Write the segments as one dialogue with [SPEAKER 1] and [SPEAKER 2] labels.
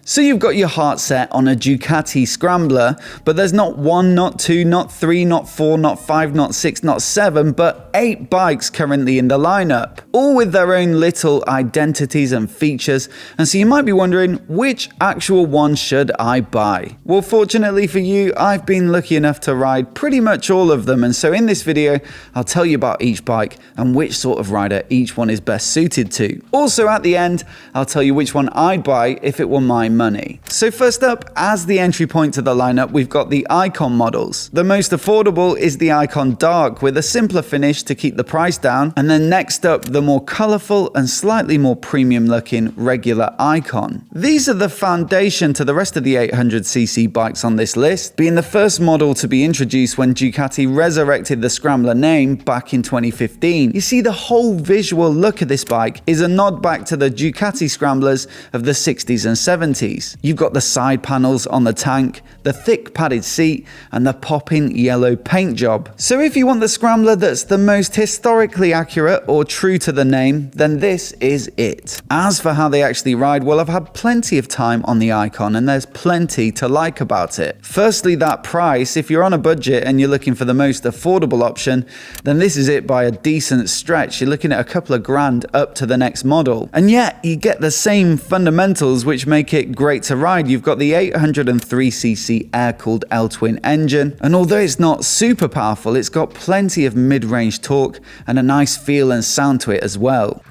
[SPEAKER 1] So you've got your heart set on a Ducati Scrambler, but there's not 1, not 2, not 3, not 4, not 5, not 6, not 7, but 8 bikes currently in the lineup, all with their own little identities and features. And so you might be wondering, which actual one should I buy? Well, fortunately for you, I've been lucky enough to ride pretty much all of them. And so in this video, I'll tell you about each bike and which sort of rider each one is best suited to. Also at the end, I'll tell you which one I'd buy if it were my money. So first up, as the entry point to the lineup, we've got the Icon models. The most affordable is the Icon Dark with a simpler finish to keep the price down. And then next up, the more colorful and slightly more premium looking regular Icon. These are the foundation to the rest of the 800cc bikes on this list, being the first model to be introduced when Ducati resurrected the Scrambler name back in 2015. You see, the whole visual look of this bike is a nod back to the Ducati Scramblers of the 60s and 70s. You've got the side panels on the tank, the thick padded seat, and the popping yellow paint job. So if you want the Scrambler that's the most historically accurate or true to the name, then this is it. As for how they actually ride, well, I've had plenty of time on the Icon and there's plenty to like about it. Firstly, that price. If you're on a budget and you're looking for the most affordable option, then this is it by a decent stretch. You're looking at a couple of grand up to the next model. And yet you get the same fundamentals which make it great to ride. You've got the 803cc air-cooled L-twin engine, and although it's not super powerful, it's got plenty of mid-range torque and a nice feel and sound to it as well.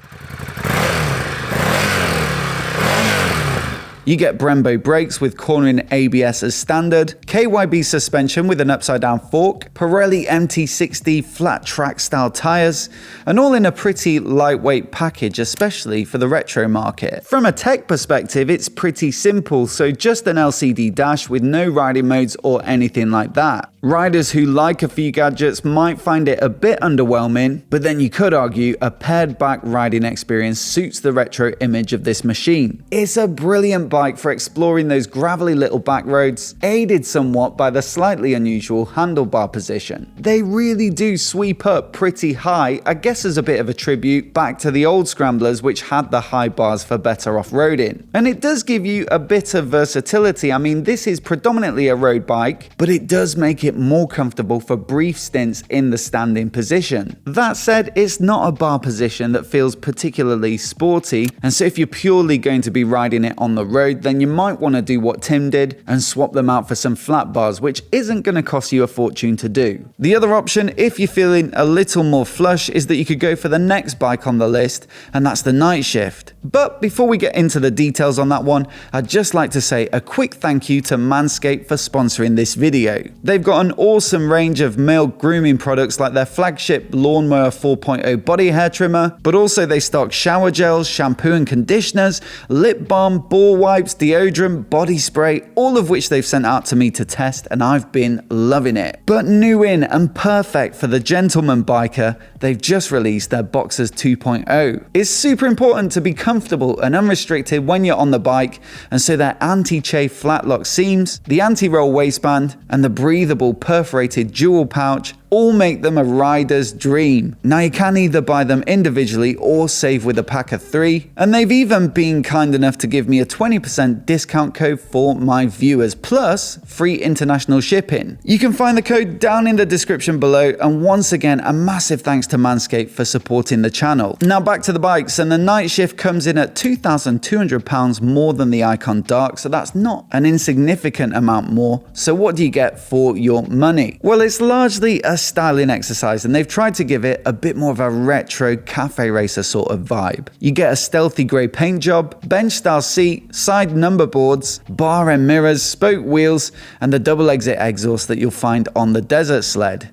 [SPEAKER 1] You get Brembo brakes with cornering ABS as standard, KYB suspension with an upside down fork, Pirelli MT60 flat track style tyres, and all in a pretty lightweight package, especially for the retro market. From a tech perspective, it's pretty simple, so just an LCD dash with no riding modes or anything like that. Riders who like a few gadgets might find it a bit underwhelming, but then you could argue a pared back riding experience suits the retro image of this machine. It's a brilliant bike for exploring those gravelly little back roads, aided somewhat by the slightly unusual handlebar position. They really do sweep up pretty high, I guess as a bit of a tribute back to the old Scramblers which had the high bars for better off-roading. And it does give you a bit of versatility. I mean, this is predominantly a road bike, but it does make it more comfortable for brief stints in the standing position. That said, it's not a bar position that feels particularly sporty, and so if you're purely going to be riding it on the road, then you might want to do what Tim did and swap them out for some flat bars, which isn't going to cost you a fortune to do. The other option, if you're feeling a little more flush, is that you could go for the next bike on the list, and that's the Nightshift. But before we get into the details on that one, I'd just like to say a quick thank you to Manscaped for sponsoring this video. They've got an awesome range of male grooming products like their flagship Lawnmower 4.0 body hair trimmer, but also they stock shower gels, shampoo and conditioners, lip balm, ball wipes, deodorant, body spray, all of which they've sent out to me to test, and I've been loving it. But new in and perfect for the gentleman biker, they've just released their Boxers 2.0. It's super important to be comfortable and unrestricted when you're on the bike, and so their anti-chafe flat lock seams, the anti-roll waistband, and the breathable perforated jewel pouch all make them a rider's dream. Now you can either buy them individually or save with a pack of 3, and they've even been kind enough to give me a 20% discount code for my viewers, plus free international shipping. You can find the code down in the description below, and once again a massive thanks to Manscaped for supporting the channel. Now back to the bikes, and the Nightshift comes in at £2,200 more than the Icon Dark, so that's not an insignificant amount more. So what do you get for your money? Well, it's largely a styling exercise, and they've tried to give it a bit more of a retro cafe racer sort of vibe. You get a stealthy grey paint job, bench style seat, side number boards, bar end mirrors, spoke wheels, and the double exit exhaust that you'll find on the Desert Sled.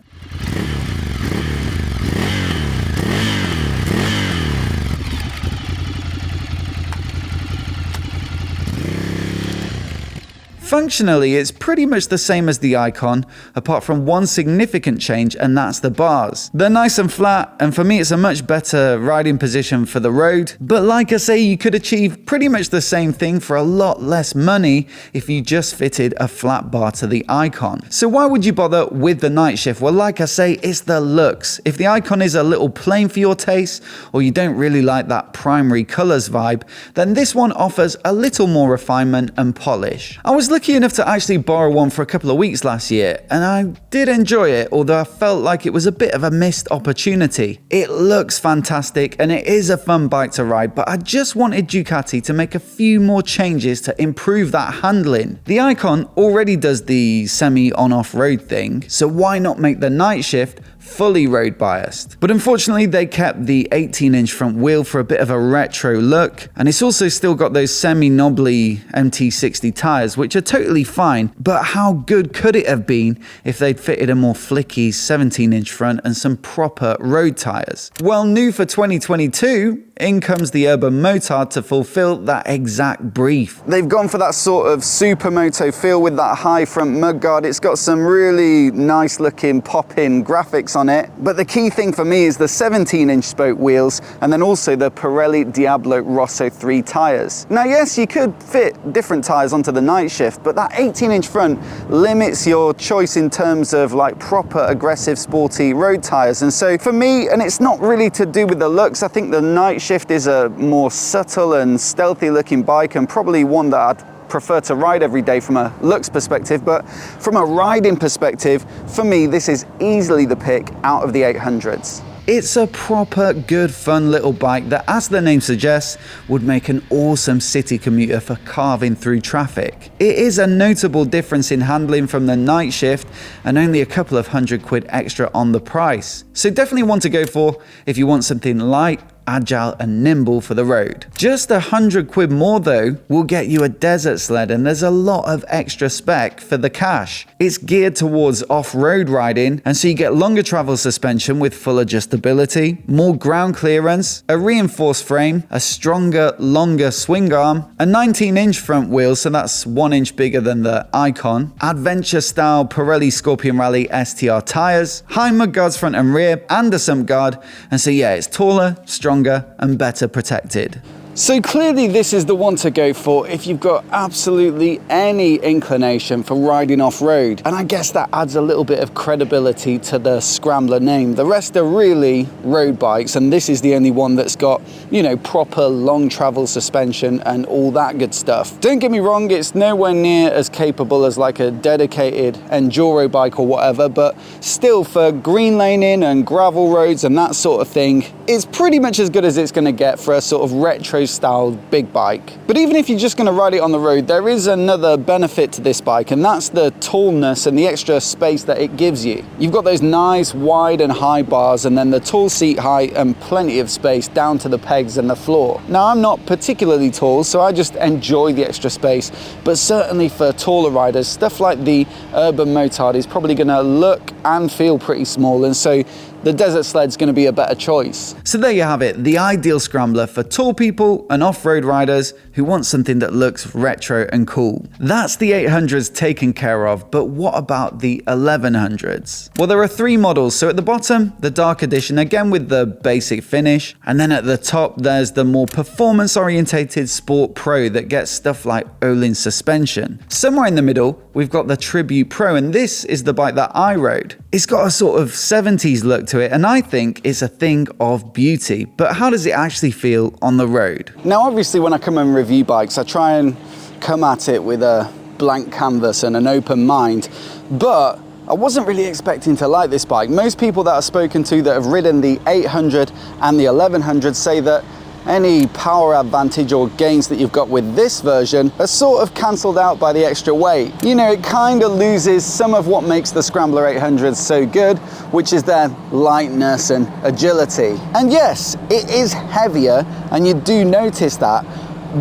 [SPEAKER 1] Functionally, it's pretty much the same as the Icon, apart from one significant change, and that's the bars. They're nice and flat, and for me it's a much better riding position for the road, but like I say, you could achieve pretty much the same thing for a lot less money if you just fitted a flat bar to the Icon. So why would you bother with the Nightshift? Well, like I say, it's the looks. If the Icon is a little plain for your taste, or you don't really like that primary colors vibe, then this one offers a little more refinement and polish. I was lucky enough to actually borrow one for a couple of weeks last year, and I did enjoy it, although I felt like it was a bit of a missed opportunity. It looks fantastic and it is a fun bike to ride, but I just wanted Ducati to make a few more changes to improve that handling. The Icon already does the semi on-off road thing, so why not make the Nightshift fully road biased? But unfortunately they kept the 18-inch front wheel for a bit of a retro look, and it's also still got those semi-knobbly MT60 tires, which are totally fine, but how good could it have been if they'd fitted a more flicky 17-inch front and some proper road tires? Well, new for 2022, in comes the Urban Motard to fulfill that exact brief. They've gone for that sort of supermoto feel with that high front mudguard. It's got some really nice looking pop-in graphics on it, but the key thing for me is the 17-inch spoke wheels and then also the Pirelli Diablo Rosso 3 tires. Now yes, you could fit different tires onto the Nightshift, but that 18-inch front limits your choice in terms of like proper aggressive sporty road tires. And so for me, and it's not really to do with the looks, I think the Nightshift is a more subtle and stealthy looking bike, and probably one that I'd prefer to ride every day from a looks perspective. But from a riding perspective, for me, this is easily the pick out of the 800s. It's a proper good fun little bike that, as the name suggests, would make an awesome city commuter for carving through traffic. It is a notable difference in handling from the Nightshift, and only a couple of £100 extra on the price. So definitely one to go for if you want something light, agile and nimble for the road. Just £100 more though will get you a desert sled, and there's a lot of extra spec for the cash. It's geared towards off-road riding, and so you get longer travel suspension with full adjustability, more ground clearance, a reinforced frame, a stronger, longer swing arm, a 19-inch front wheel, so that's 1 inch bigger than the Icon, adventure-style Pirelli Scorpion Rally STR tires, high mudguards front and rear, and a sump guard, and so yeah, it's taller, stronger, and better protected. So clearly this is the one to go for if you've got absolutely any inclination for riding off-road. And I guess that adds a little bit of credibility to the Scrambler name. The rest are really road bikes, and this is the only one that's got, you know, proper long travel suspension and all that good stuff. Don't get me wrong, it's nowhere near as capable as like a dedicated enduro bike or whatever, but still for green laning and gravel roads and that sort of thing, it's pretty much as good as it's going to get for a sort of retro style big bike. But even if you're just going to ride it on the road, there is another benefit to this bike, and that's the tallness and the extra space that it gives you. You've got those nice wide and high bars, and then the tall seat height and plenty of space down to the pegs and the floor. Now I'm not particularly tall, so I just enjoy the extra space, but certainly for taller riders, stuff like the Urban Motard is probably going to look and feel pretty small, and so the Desert Sled's going to be a better choice. So there you have it, the ideal scrambler for tall people and off-road riders who want something that looks retro and cool. That's the 800s taken care of, but what about the 1100s? Well, there are 3 models. So at the bottom, the dark edition, again with the basic finish, and then at the top there's the more performance-orientated Sport Pro that gets stuff like Olin suspension. Somewhere in the middle, we've got the Tribute Pro, and this is the bike that I rode. It's got a sort of 70s look to it, and I think it's a thing of beauty. But how does it actually feel on the road? Now, obviously, when I come and review bikes, I try and come at it with a blank canvas and an open mind, but I wasn't really expecting to like this bike. Most people that I've spoken to that have ridden the 800 and the 1100 say that any power advantage or gains that you've got with this version are sort of cancelled out by the extra weight. You know, it kind of loses some of what makes the Scrambler 800s so good, which is their lightness and agility. And yes, it is heavier, and you do notice that,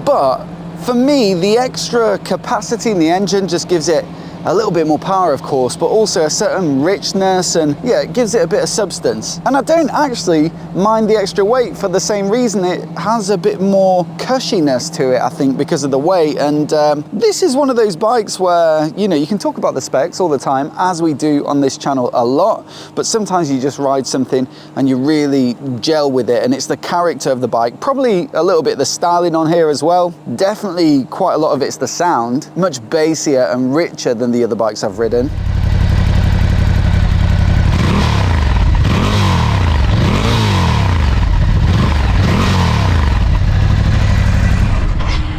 [SPEAKER 1] but for me, the extra capacity in the engine just gives it a little bit more power, of course, but also a certain richness, and yeah, it gives it a bit of substance. And I don't actually mind the extra weight for the same reason. It has a bit more cushiness to it, I think, because of the weight. And this is one of those bikes where, you know, you can talk about the specs all the time, as we do on this channel a lot, but sometimes you just ride something and you really gel with it, and it's the character of the bike, probably a little bit the styling on here as well. Definitely quite a lot of it's the sound, much bassier and richer than the other bikes I've ridden.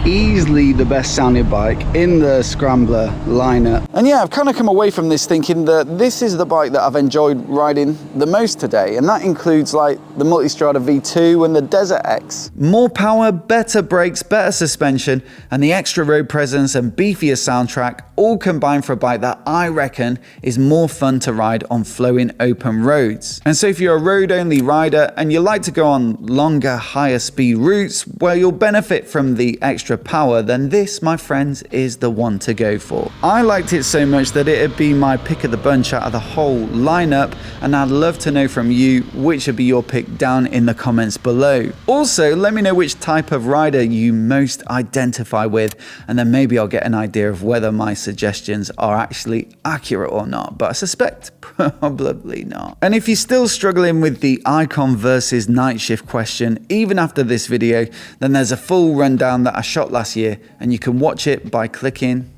[SPEAKER 1] Easily the best sounding bike in the Scrambler lineup. And yeah, I've kind of come away from this thinking that this is the bike that I've enjoyed riding the most today, and that includes like the Multistrada V2 and the Desert X. More power, better brakes, better suspension, and the extra road presence and beefier soundtrack all combined for a bike that I reckon is more fun to ride on flowing open roads. And so if you're a road only rider and you like to go on longer, higher speed routes where you'll benefit from the extra power, then this, my friends, is the one to go for. I liked it so much that it'd be my pick of the bunch out of the whole lineup, and I'd love to know from you which would be your pick down in the comments below. Also, let me know which type of rider you most identify with, and then maybe I'll get an idea of whether my suggestions are actually accurate or not, but I suspect probably not. And if you're still struggling with the Icon versus Nightshift question, even after this video, then there's a full rundown that I shot last year, and you can watch it by clicking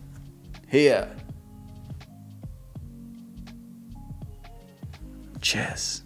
[SPEAKER 1] here. Cheers.